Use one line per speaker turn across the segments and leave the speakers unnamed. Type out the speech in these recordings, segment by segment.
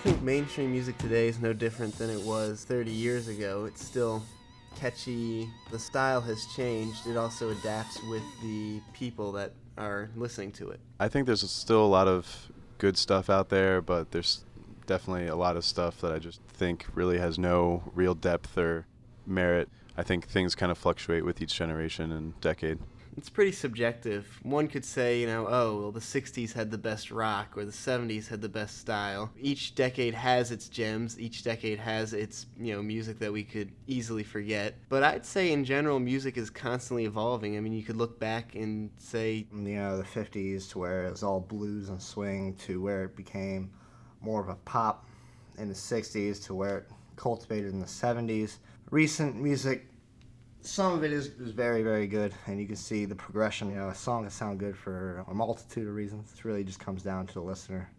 think mainstream music today is no different than it was 30 years ago. It's still catchy. The style has changed. It also adapts with the people that are listening to it.
I think there's still a lot of good stuff out there, but there's definitely a lot of stuff that I just think really has no real depth or merit. I think things kind of fluctuate with each generation and decade.
It's pretty subjective. One could say, oh, well, the 60s had the best rock or the 70s had the best style. Each decade has its gems. Each decade has its, music that we could easily forget. But I'd say in general, music is constantly evolving. I mean, you could look back and say,
the 50s to where it was all blues and swing to where it became more of a pop in the 60s to where it cultivated in the 70s. Recent music, some of it is very, very good, and you can see the progression. A song can sound good for a multitude of reasons. It really just comes down to the listener.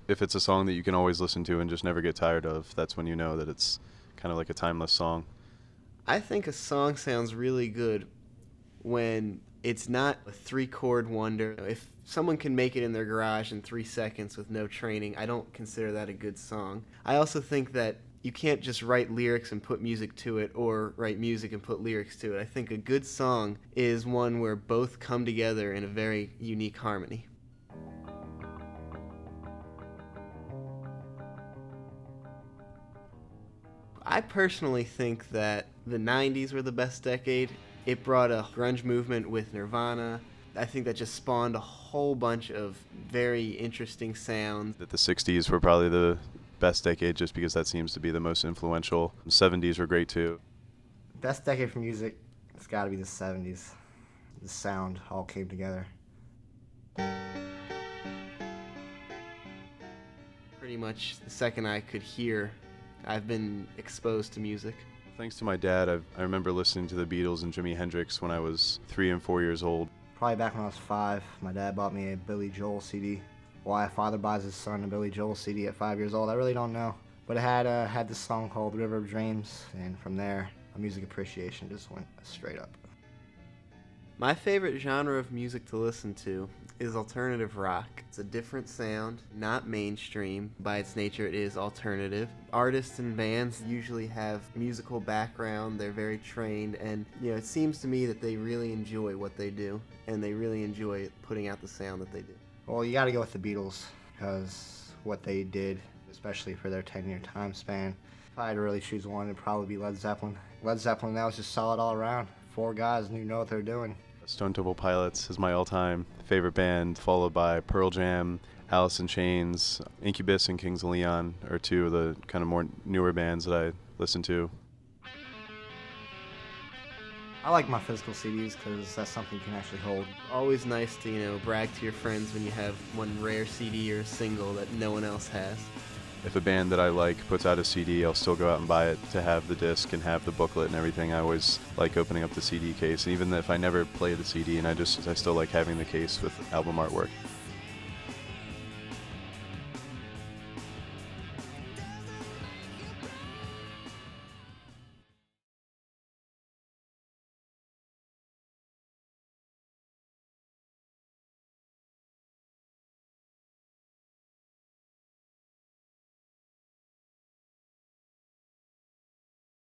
If it's a song that you can always listen to and just never get tired of, that's when you know that it's kind of like a timeless song.
I think a song sounds really good when it's not a 3-chord wonder. If someone can make it in their garage in 3 seconds with no training, I don't consider that a good song. I also think that you can't just write lyrics and put music to it or write music and put lyrics to it. I think a good song is one where both come together in a very unique harmony. I personally think that the 90s were the best decade. It brought a grunge movement with Nirvana. I think that just spawned a whole bunch of very interesting sounds.
That the 60s were probably the best decade just because that seems to be the most influential. The 70s were great too.
Best decade for music, it's got to be the 70s. The sound all came together.
Pretty much the second I could hear, I've been exposed to music.
Thanks to my dad, I remember listening to the Beatles and Jimi Hendrix when I was 3 and 4 years old.
Probably back when I was 5, my dad bought me a Billy Joel CD. Why a father buys his son a Billy Joel CD at 5 years old, I really don't know. But it had this song called River of Dreams, and from there, my music appreciation just went straight up.
My favorite genre of music to listen to is alternative rock. It's a different sound, not mainstream. By its nature, it is alternative. Artists and bands usually have musical background. They're very trained, and it seems to me that they really enjoy what they do, and they really enjoy putting out the sound that they do.
Well, you got to go with the Beatles, because what they did, especially for their 10-year time span. If I had to really choose one, it'd probably be Led Zeppelin. Led Zeppelin, that was just solid all around. 4 guys knew what they were doing.
Stone Temple Pilots is my all-time favorite band, followed by Pearl Jam, Alice in Chains, Incubus, and Kings of Leon are 2 of the kind of more newer bands that I listen to.
I like my physical CDs because that's something you can actually hold.
Always nice to, brag to your friends when you have one rare CD or single that no one else has.
If a band that I like puts out a CD, I'll still go out and buy it to have the disc and have the booklet and everything. I always like opening up the CD case, and even if I never play the CD, and I still like having the case with album artwork.